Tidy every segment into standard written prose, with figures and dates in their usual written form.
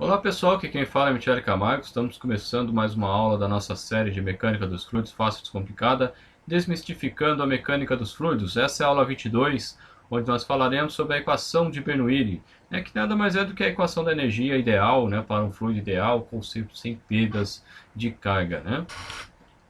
Olá pessoal, aqui quem fala é Michele Camargo. Estamos começando mais uma aula da nossa série de Mecânica dos Fluidos Fácil e Descomplicada, desmistificando a mecânica dos fluidos. Essa é a aula 22, onde nós falaremos sobre a equação de Bernoulli, que nada mais é do que a equação da energia ideal, para um fluido ideal, sem perdas de carga.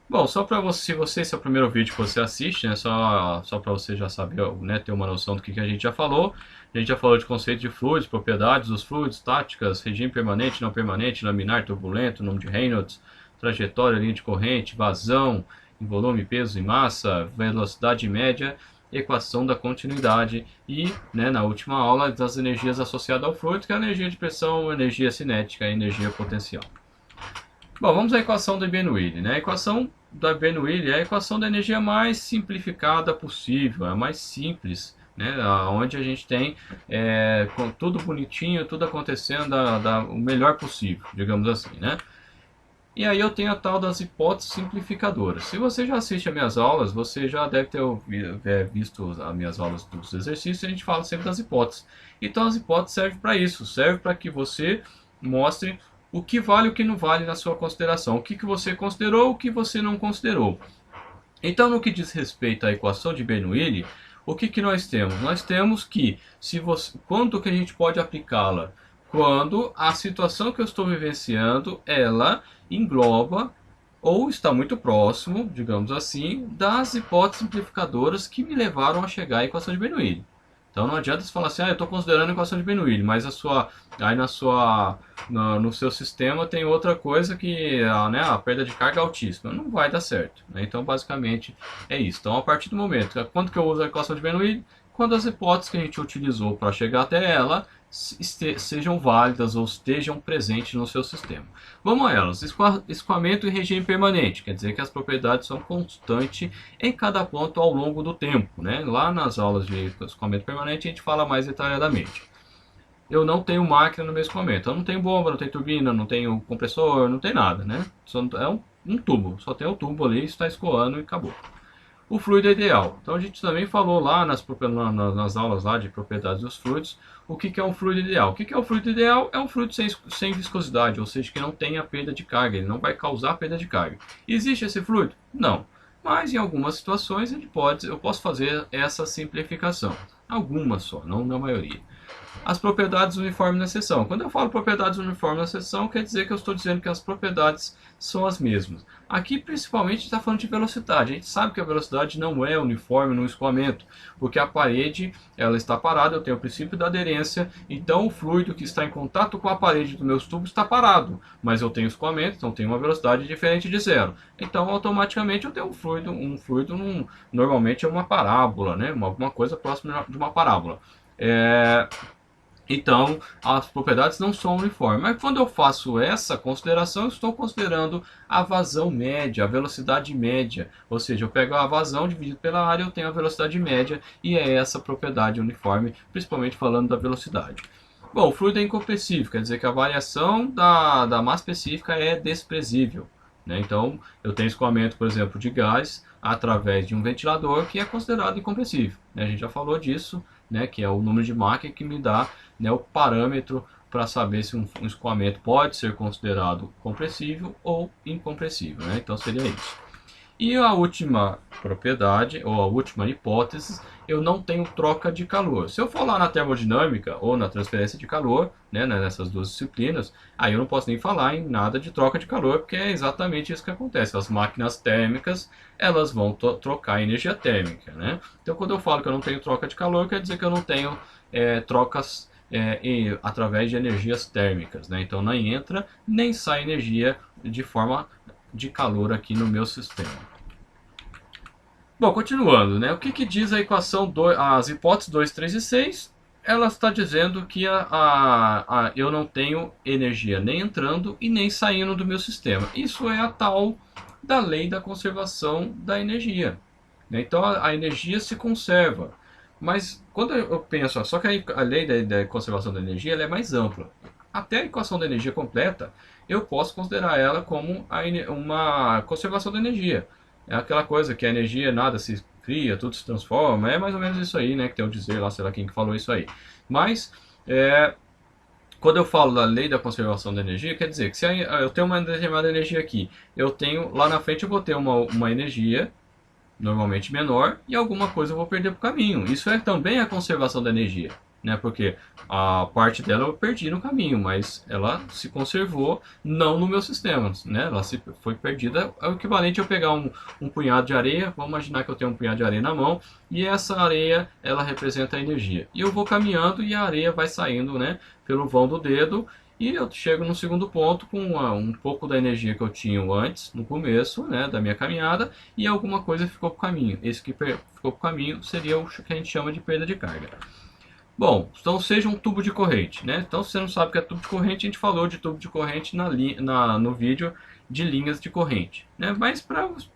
Bom, só para você, esse é o primeiro vídeo que você assiste, só para você já saber, ter uma noção do que a gente já falou. A gente já falou de conceito de fluidos, propriedades dos fluidos, táticas, regime permanente, não permanente, laminar, turbulento, número de Reynolds, trajetória, linha de corrente, vazão, em volume, peso e massa, velocidade média, equação da continuidade e, na última aula, das energias associadas ao fluido, que é a energia de pressão, energia cinética e energia potencial. Bom, vamos à equação de Bernoulli. A equação da Bernoulli é a equação da energia mais simplificada possível, a mais simples, onde a gente tem com tudo bonitinho, tudo acontecendo o melhor possível, digamos assim. E aí eu tenho a tal das hipóteses simplificadoras. Se você já assiste as minhas aulas, você já deve ter visto as minhas aulas dos exercícios, a gente fala sempre das hipóteses. Então as hipóteses servem para isso, servem para que você mostre o que vale e o que não vale na sua consideração, o que você considerou, o que você não considerou. Então, no que diz respeito à equação de Bernoulli, o que nós temos? Nós temos que, quando que a gente pode aplicá-la? Quando a situação que eu estou vivenciando, ela engloba ou está muito próximo, digamos assim, das hipóteses simplificadoras que me levaram a chegar à equação de Bernoulli. Então não adianta você falar assim, eu estou considerando a equação de Bernoulli, mas no seu sistema tem outra coisa que a perda de carga é altíssima. Não vai dar certo. Então basicamente é isso. Então a partir do momento, quando que eu uso a equação de Bernoulli? Quando as hipóteses que a gente utilizou para chegar até ela sejam válidas ou estejam presentes no seu sistema. Vamos a elas. Escoamento e regime permanente, quer dizer que as propriedades são constantes em cada ponto ao longo do tempo. Lá nas aulas de escoamento permanente a gente fala mais detalhadamente. Eu não tenho máquina no meu escoamento, eu não tenho bomba, não tenho turbina, não tenho compressor, não tem nada. Só é um tubo, só tem o tubo ali, está escoando e acabou. O fluido é ideal. Então a gente também falou lá nas aulas lá de propriedades dos fluidos, o que é um fluido ideal. O que é um fluido ideal? É um fluido sem viscosidade, ou seja, que não tenha perda de carga, ele não vai causar perda de carga. Existe esse fluido? Não. Mas em algumas situações eu posso fazer essa simplificação. Algumas só, não na maioria. As propriedades uniformes na seção. Quando eu falo propriedades uniformes na seção, quer dizer que eu estou dizendo que as propriedades são as mesmas. Aqui, principalmente, a gente está falando de velocidade. A gente sabe que a velocidade não é uniforme no escoamento, porque a parede ela está parada, eu tenho o princípio da aderência, então o fluido que está em contato com a parede do meu tubo está parado, mas eu tenho escoamento, então tenho uma velocidade diferente de zero. Então, automaticamente, eu tenho um fluido normalmente é uma parábola, uma coisa próxima de uma parábola. Então, as propriedades não são uniformes. Mas quando eu faço essa consideração, eu estou considerando a vazão média, a velocidade média. Ou seja, eu pego a vazão dividido pela área, eu tenho a velocidade média, e é essa propriedade uniforme, principalmente falando da velocidade. Bom, o fluido é incompressível, quer dizer que a variação da massa específica é desprezível. Então, eu tenho escoamento, por exemplo, de gás através de um ventilador que é considerado incompressível. A gente já falou disso, que é o número de Mach que me dá o parâmetro para saber se um escoamento pode ser considerado compressível ou incompressível. Então seria isso. E a última propriedade, ou a última hipótese, eu não tenho troca de calor. Se eu for lá na termodinâmica ou na transferência de calor, nessas duas disciplinas, aí eu não posso nem falar em nada de troca de calor, porque é exatamente isso que acontece. As máquinas térmicas, elas vão trocar energia térmica. Então, quando eu falo que eu não tenho troca de calor, quer dizer que eu não tenho trocas através de energias térmicas. Então, nem entra, nem sai energia de forma de calor aqui no meu sistema. Bom, continuando, o que diz a equação, as hipóteses 2, 3 e 6? Ela está dizendo que eu não tenho energia nem entrando e nem saindo do meu sistema. Isso é a tal da lei da conservação da energia. Então a energia se conserva. Mas quando eu penso, só que a lei da conservação da energia ela é mais ampla. Até a equação da energia completa, eu posso considerar ela como uma conservação da energia. É aquela coisa que a energia nada se cria, tudo se transforma. É mais ou menos isso aí, que tem o dizer lá, sei lá quem que falou isso aí. Mas quando eu falo da lei da conservação da energia, quer dizer que se eu tenho uma determinada energia aqui, eu tenho lá na frente eu vou ter uma energia normalmente menor e alguma coisa eu vou perder para o caminho. Isso é também a conservação da energia, né? Porque a parte dela eu perdi no caminho, mas ela se conservou não no meu sistema, né? Ela foi perdida, é o equivalente a eu pegar um punhado de areia. Vamos imaginar que eu tenho um punhado de areia na mão e essa areia ela representa a energia. E eu vou caminhando e a areia vai saindo, né, pelo vão do dedo. E eu chego no segundo ponto com um pouco da energia que eu tinha antes, no começo, né, da minha caminhada, e alguma coisa ficou para o caminho. Esse que ficou para o caminho seria o que a gente chama de perda de carga. Bom, então seja um tubo de corrente, né? Então, se você não sabe o que é tubo de corrente, a gente falou de tubo de corrente no vídeo de linhas de corrente, né? Mas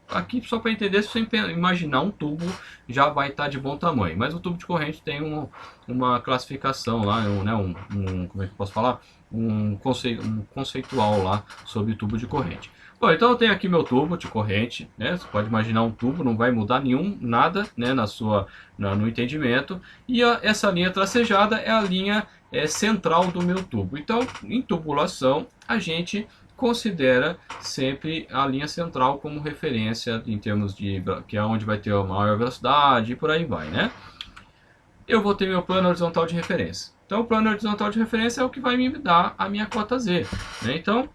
aqui, só para entender, se você imaginar um tubo, já vai estar de bom tamanho. Mas o tubo de corrente tem uma classificação lá, como é que eu posso falar? Um conceitual lá sobre tubo de corrente. Bom, então eu tenho aqui meu tubo de corrente, né? Você pode imaginar um tubo, não vai mudar nada, né, no entendimento. E essa linha tracejada é a linha central do meu tubo. Então, em tubulação, a gente considera sempre a linha central como referência em termos de que é onde vai ter a maior velocidade e por aí vai, né? Eu vou ter meu plano horizontal de referência. Então, o plano horizontal de referência é o que vai me dar a minha cota Z, né? Então,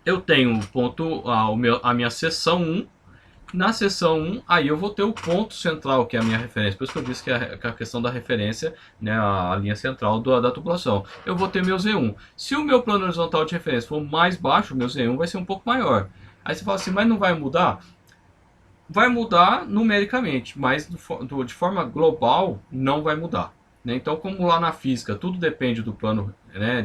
eu tenho a minha seção 1. Na seção 1, aí eu vou ter o ponto central, que é a minha referência. Por isso que eu disse que é a questão da referência, né, a linha central da tubulação. Eu vou ter meu Z1. Se o meu plano horizontal de referência for mais baixo, o meu Z1 vai ser um pouco maior. Aí você fala assim, mas não vai mudar? Vai mudar numericamente, mas de forma global não vai mudar. Então, como lá na física tudo depende do plano, né,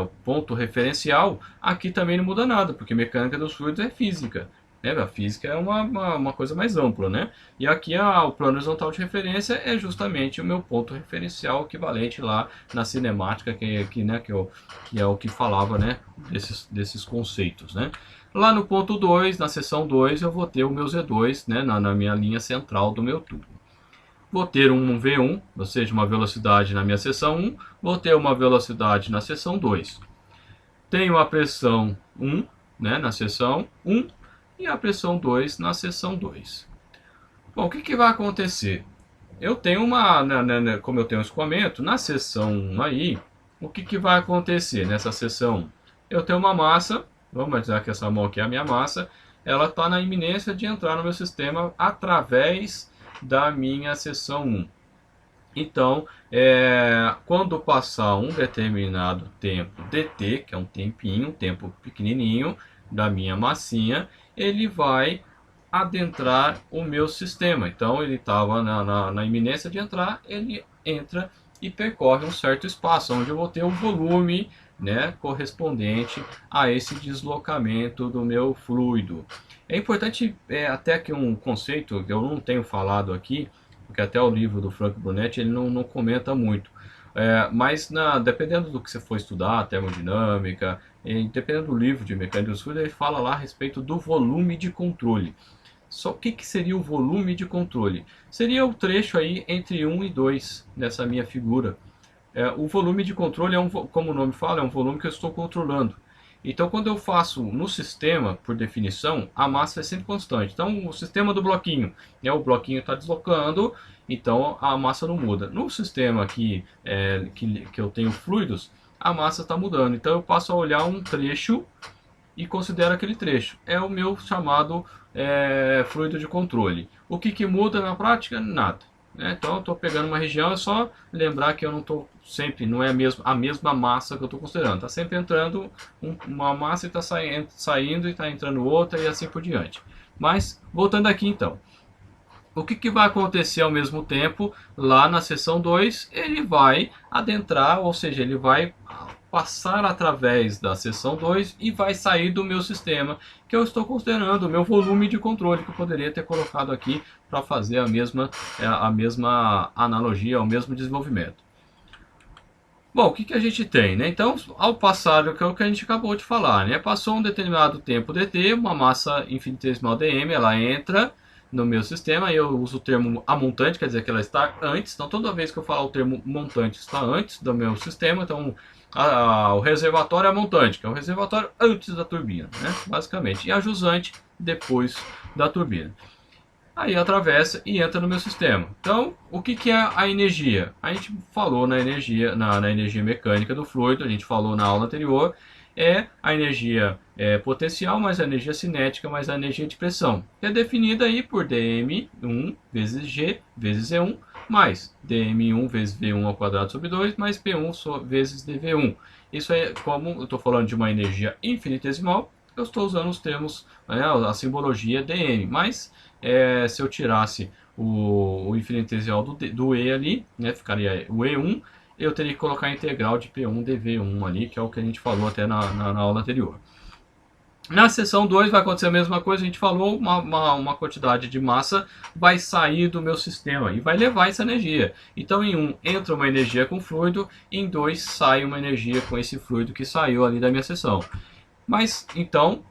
o ponto referencial, aqui também não muda nada, porque mecânica dos fluidos é física. Né? A física é uma coisa mais ampla, né? E aqui o plano horizontal de referência é justamente o meu ponto referencial equivalente lá na cinemática, que é o que falava, né, desses conceitos, né? Lá no ponto 2, na seção 2, eu vou ter o meu Z2, né, na minha linha central do meu tubo. Vou ter um V1, ou seja, uma velocidade na minha seção 1, vou ter uma velocidade na seção 2. Tenho a pressão 1, né, na seção 1 e a pressão 2 na seção 2. Bom, o que vai acontecer? Eu tenho como eu tenho um escoamento, na seção 1 aí, o que vai acontecer nessa seção 1? Eu tenho uma massa, vamos dizer que essa mão aqui é a minha massa, ela está na iminência de entrar no meu sistema através da minha seção 1. Então, quando passar um determinado tempo dt, que é um tempinho, um tempo pequenininho da minha massinha, ele vai adentrar o meu sistema. Então, ele estava na iminência de entrar, ele entra e percorre um certo espaço, onde eu vou ter o volume, né, correspondente a esse deslocamento do meu fluido. É importante, até aqui um conceito que eu não tenho falado aqui, porque até o livro do Frank Brunetti ele não comenta muito. Mas dependendo do que você for estudar, termodinâmica, dependendo do livro de mecânica dos fluidos, ele fala lá a respeito do volume de controle. Só o que seria o volume de controle? Seria o trecho aí entre 1 e 2 nessa minha figura. O volume de controle, como o nome fala, é um volume que eu estou controlando. Então, quando eu faço no sistema, por definição, a massa é sempre constante. Então, o sistema do bloquinho, né, o bloquinho está deslocando, então a massa não muda. No sistema aqui, que eu tenho fluidos, a massa está mudando. Então, eu passo a olhar um trecho e considero aquele trecho. É o meu chamado fluido de controle. O que muda na prática? Nada. Então eu estou pegando uma região, é só lembrar que eu não estou sempre, não é a mesma massa que eu estou considerando. Está sempre entrando uma massa e está saindo e está entrando outra e assim por diante. Mas, voltando aqui então. O que vai acontecer ao mesmo tempo lá na seção 2? Ele vai adentrar, ou seja, ele vai passar através da seção 2 e vai sair do meu sistema, que eu estou considerando o meu volume de controle, que eu poderia ter colocado aqui para fazer a mesma analogia, o mesmo desenvolvimento. Bom, o que a gente tem, né? Então, ao passar, o que a gente acabou de falar, né? Passou um determinado tempo dt, uma massa infinitesimal dm, ela entra, no meu sistema. Eu uso o termo a montante, quer dizer que ela está antes. Então, toda vez que eu falar o termo montante está antes do meu sistema, então o reservatório é a montante, que é o reservatório antes da turbina, né? Basicamente. E a jusante depois da turbina. Aí atravessa e entra no meu sistema. Então, o que é a energia? A gente falou na energia, na energia mecânica do fluido, a gente falou na aula anterior, é a energia potencial mais a energia cinética mais a energia de pressão, que é definida aí por dm1 vezes g vezes E1 mais dm1 vezes V1 ao quadrado sobre 2 mais P1 vezes dV1. Isso é como eu estou falando de uma energia infinitesimal, eu estou usando os termos, né, a simbologia dm, mas se eu tirasse o infinitesimal do E ali, né, ficaria o E1, eu teria que colocar a integral de P1 dV1 ali, que é o que a gente falou até na aula anterior. Na seção 2 vai acontecer a mesma coisa, a gente falou, uma quantidade de massa vai sair do meu sistema e vai levar essa energia. Então em 1 entra uma energia com fluido, em 2 sai uma energia com esse fluido que saiu ali da minha seção. Mas então,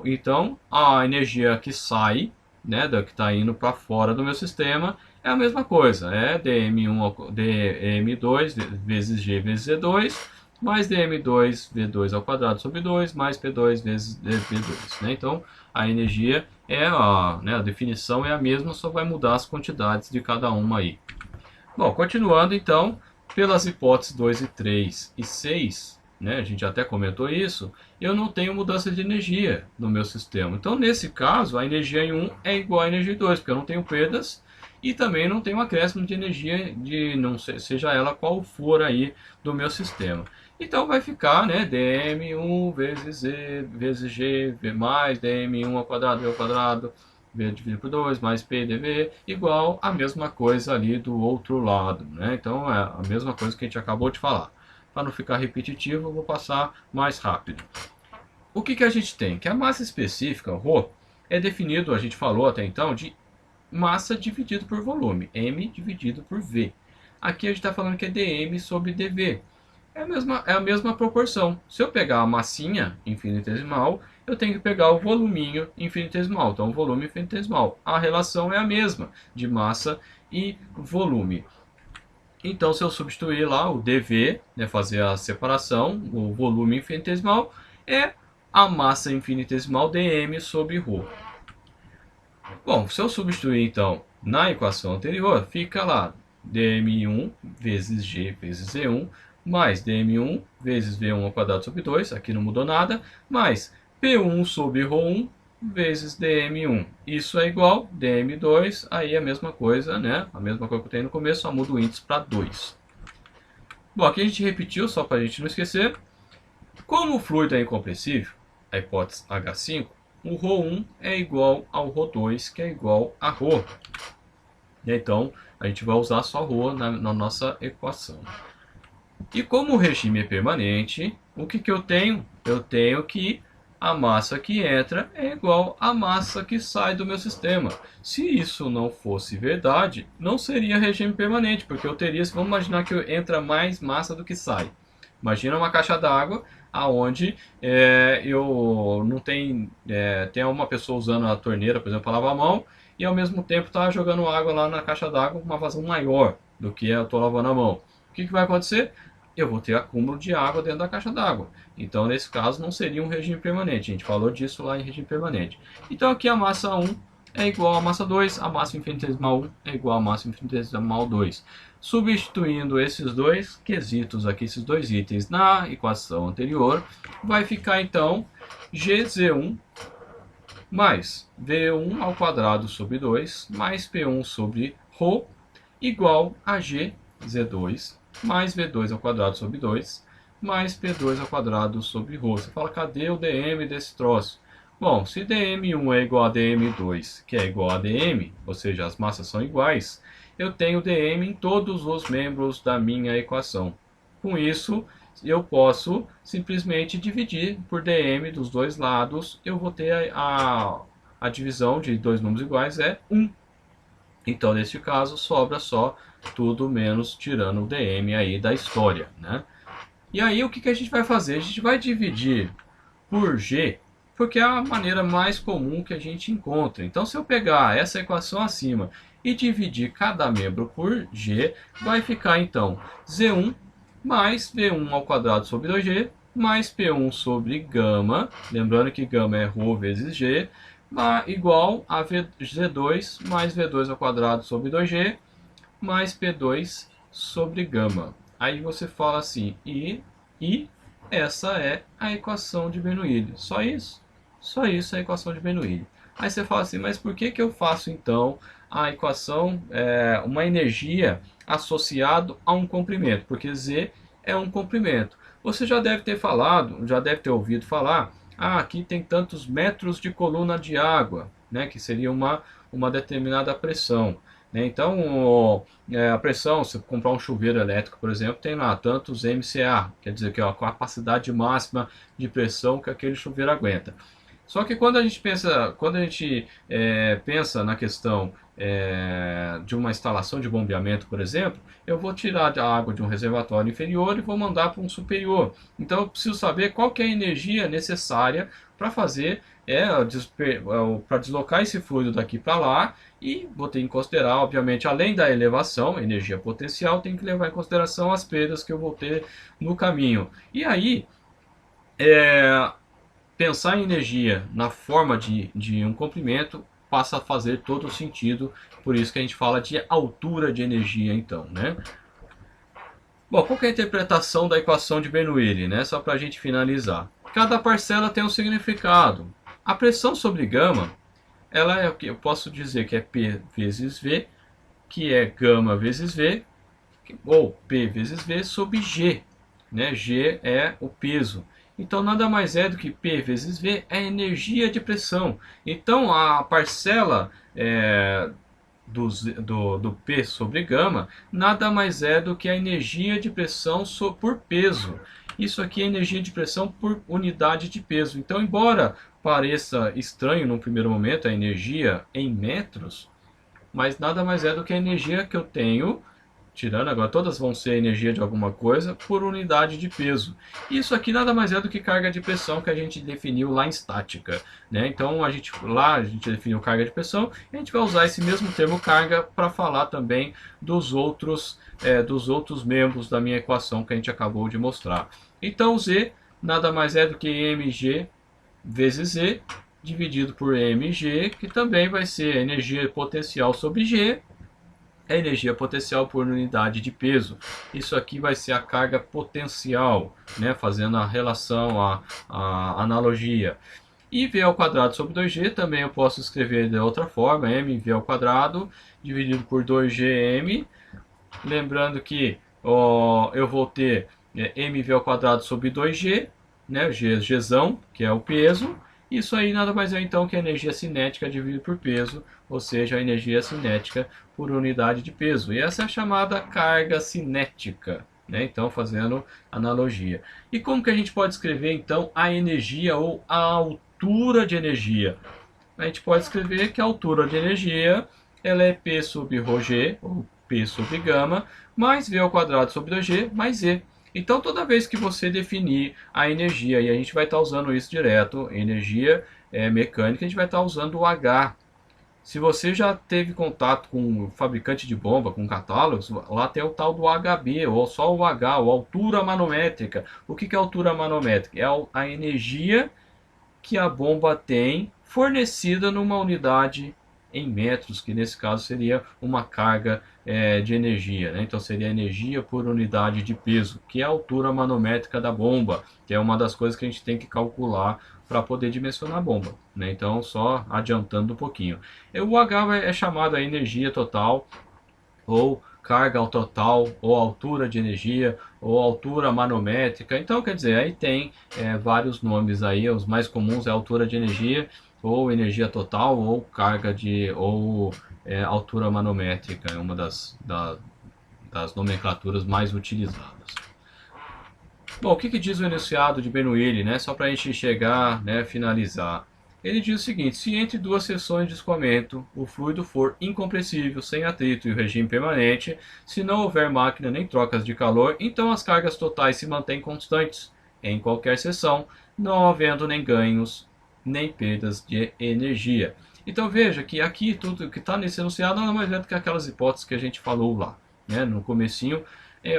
então a energia que sai, né, que está indo para fora do meu sistema, é a mesma coisa, é dm2 vezes g vezes E2, mais dm2 v2 ao quadrado sobre 2, mais p2 vezes v2. Né? Então, a energia a definição é a mesma, só vai mudar as quantidades de cada uma aí. Bom, continuando então, pelas hipóteses 2 e 3 e 6, né, a gente até comentou isso, eu não tenho mudança de energia no meu sistema. Então, nesse caso, a energia em 1 é igual à energia em 2, porque eu não tenho perdas e também não tenho acréscimo de energia, seja ela qual for aí do meu sistema. Então, vai ficar, né, dm1 vezes e vezes g, v mais dm1 ao quadrado, v ao quadrado, v dividido por 2 mais p dv igual a mesma coisa ali do outro lado, né? Então, é a mesma coisa que a gente acabou de falar. Para não ficar repetitivo, eu vou passar mais rápido. O que a gente tem? Que a massa específica, ρ, é definido, a gente falou até então, de massa dividido por volume, m dividido por v. Aqui a gente está falando que é dm sobre dv. É a mesma proporção. Se eu pegar a massinha infinitesimal, eu tenho que pegar o voluminho infinitesimal. Então, o volume infinitesimal. A relação é a mesma de massa e volume. Então, se eu substituir lá o dV, né, fazer a separação, o volume infinitesimal é a massa infinitesimal dm sobre ρ. Bom, se eu substituir então na equação anterior, fica lá dm1 vezes g vezes E1 mais dm1 vezes V1 ao quadrado sobre 2, aqui não mudou nada, mais P1 sobre ρ1 vezes dm1. Isso é igual dm2, aí é a mesma coisa, né? A mesma coisa que eu tenho no começo, só muda o índice para 2. Bom, aqui a gente repetiu, só para a gente não esquecer. Como o fluido é incompressível, a hipótese H5, o ρ1 é igual ao ρ2, que é igual a ρ. Então, a gente vai usar só ρ na nossa equação. E como o regime é permanente, o que eu tenho? Eu tenho que a massa que entra é igual à massa que sai do meu sistema. Se isso não fosse verdade, não seria regime permanente, porque eu teria, vamos imaginar que entra mais massa do que sai. Imagina uma caixa d'água aonde eu não tem uma pessoa usando a torneira, por exemplo, para lavar a mão, e ao mesmo tempo está jogando água lá na caixa d'água com uma vazão maior do que eu estou lavando a mão. O que vai acontecer? Eu vou ter acúmulo de água dentro da caixa d'água. Então, nesse caso, não seria um regime permanente. A gente falou disso lá em regime permanente. Então, aqui a massa 1 é igual à massa 2, a massa infinitesimal 1 é igual à massa infinitesimal 2. Substituindo esses dois quesitos aqui, esses dois itens na equação anterior, vai ficar então GZ1 mais V1 ao quadrado sobre 2 mais P1 sobre ρ igual a GZ2 mais V2 ao quadrado sobre 2 mais P2 ao quadrado sobre ρ. Você fala, cadê o dm desse troço? Bom, se dm1 é igual a dm2, que é igual a dm, ou seja, as massas são iguais, eu tenho dm em todos os membros da minha equação. Com isso, eu posso simplesmente dividir por dm dos dois lados, eu vou ter a divisão de dois números iguais é 1. Então, nesse caso, sobra só tudo menos tirando o dm aí da história, né? E aí, o que a gente vai fazer? A gente vai dividir por g, porque é a maneira mais comum que a gente encontra. Então, se eu pegar essa equação acima e dividir cada membro por g, vai ficar então Z1 mais V1 ao quadrado sobre 2g, mais P1 sobre gama, lembrando que gama é ρ vezes g, igual a Z2 mais V2 ao quadrado sobre 2g, mais P2 sobre gama. Aí você fala assim, e essa é a equação de Bernoulli. Só isso? Só isso é a equação de Bernoulli. Aí você fala assim, mas por que eu faço então a equação, uma energia associado a um comprimento? Porque Z é um comprimento. Você já deve ter falado, já deve ter ouvido falar, aqui tem tantos metros de coluna de água, né, que seria uma determinada pressão. Então, a pressão, se comprar um chuveiro elétrico, por exemplo, tem lá tantos MCA, quer dizer que é a capacidade máxima de pressão que aquele chuveiro aguenta. Só que quando a gente pensa na questão de uma instalação de bombeamento, por exemplo, eu vou tirar a água de um reservatório inferior e vou mandar para um superior. Então eu preciso saber qual que é a energia necessária para fazer, para deslocar esse fluido daqui para lá, e vou ter em considerar, obviamente, além da elevação, energia potencial, tem que levar em consideração as perdas que eu vou ter no caminho. E aí, pensar em energia na forma de um comprimento passa a fazer todo o sentido, por isso que a gente fala de altura de energia então, né? Bom, qual que é a interpretação da equação de Bernoulli, né? Só para a gente finalizar. Cada parcela tem um significado. A pressão sobre gama, ela é o que eu posso dizer que é P vezes V, que é gama vezes V, ou P vezes V sobre G, né? G é o peso. Então nada mais é do que P vezes V é energia de pressão. Então a parcela do P sobre gama nada mais é do que a energia de pressão por peso. Isso aqui é energia de pressão por unidade de peso. Então, embora pareça estranho no primeiro momento a energia em metros, mas nada mais é do que a energia que eu tenho, tirando agora, todas vão ser energia de alguma coisa, por unidade de peso. Isso aqui nada mais é do que carga de pressão que a gente definiu lá em estática, né? Então, a gente definiu carga de pressão, e a gente vai usar esse mesmo termo carga para falar também dos outros membros da minha equação que a gente acabou de mostrar. Então, Z nada mais é do que mg vezes Z, dividido por mg, que também vai ser energia potencial sobre G, é energia potencial por unidade de peso. Isso aqui vai ser a carga potencial, né? Fazendo a relação, a analogia. E V ao quadrado sobre 2G também eu posso escrever de outra forma, mv ao quadrado dividido por 2gm. Lembrando que eu vou ter mv ao quadrado sobre 2G, né? Gzão, que é o peso. Isso aí nada mais é então que a energia cinética dividida por peso, ou seja, a energia cinética por unidade de peso. E essa é a chamada carga cinética, né? Então, fazendo analogia. E como que a gente pode escrever então a energia ou a altura de energia? A gente pode escrever que a altura de energia ela é P sobre ρg, ou P sobre gama, mais V ao quadrado sobre 2G, mais E. Então, toda vez que você definir a energia, e a gente vai estar usando isso direto, energia mecânica, a gente vai estar usando o H. Se você já teve contato com o fabricante de bomba, com catálogos, lá tem o tal do HB, ou só o H, ou altura manométrica. O que é altura manométrica? É a energia que a bomba tem fornecida numa unidade em metros, que nesse caso seria uma carga de energia, né? Então seria energia por unidade de peso, que é a altura manométrica da bomba, que é uma das coisas que a gente tem que calcular para poder dimensionar a bomba, né? Então, só adiantando um pouquinho. O H é chamado a energia total, ou carga ao total, ou altura de energia, ou altura manométrica. Então, quer dizer, aí tem vários nomes aí, os mais comuns é altura de energia, ou energia total, ou carga ou altura manométrica, é uma das nomenclaturas mais utilizadas. Bom, o que diz o enunciado de Bernoulli, né? Só para a gente chegar, né, finalizar. Ele diz o seguinte: se entre duas seções de escoamento o fluido for incompressível, sem atrito e o regime permanente, se não houver máquina nem trocas de calor, então as cargas totais se mantêm constantes em qualquer seção, não havendo nem ganhos nem perdas de energia. Então veja que aqui tudo que está nesse enunciado nada mais é do que aquelas hipóteses que a gente falou lá, né? No comecinho,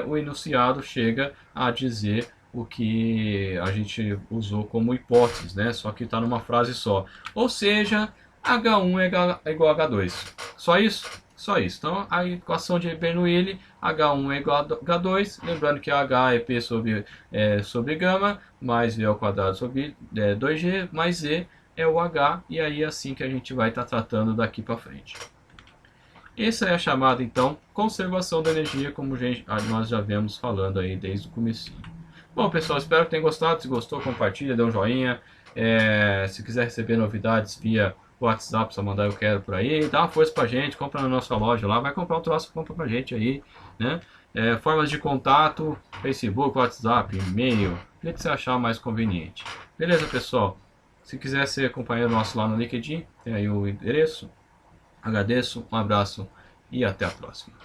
o enunciado chega a dizer o que a gente usou como hipótese, né? Só que está numa frase só. Ou seja, H1 é igual a H2. Só isso? Só isso. Então a equação de Bernoulli, H1 é igual a H2, lembrando que H é P sobre gama, mais V ao quadrado sobre 2G, mais Z é o H, e aí é assim que a gente vai estar tratando daqui para frente. Essa é a chamada, então, conservação da energia, como nós já vemos falando aí desde o começo. Bom, pessoal, espero que tenham gostado. Se gostou, compartilha, dê um joinha. Se quiser receber novidades via WhatsApp, só mandar eu quero por aí. Dá uma força pra gente, compra na nossa loja lá. Vai comprar um troço, compra pra gente aí, né? Formas de contato, Facebook, WhatsApp, e-mail, o que você achar mais conveniente. Beleza, pessoal? Se quiser ser companheiro nosso lá no LinkedIn, tem aí o endereço. Agradeço, um abraço e até a próxima.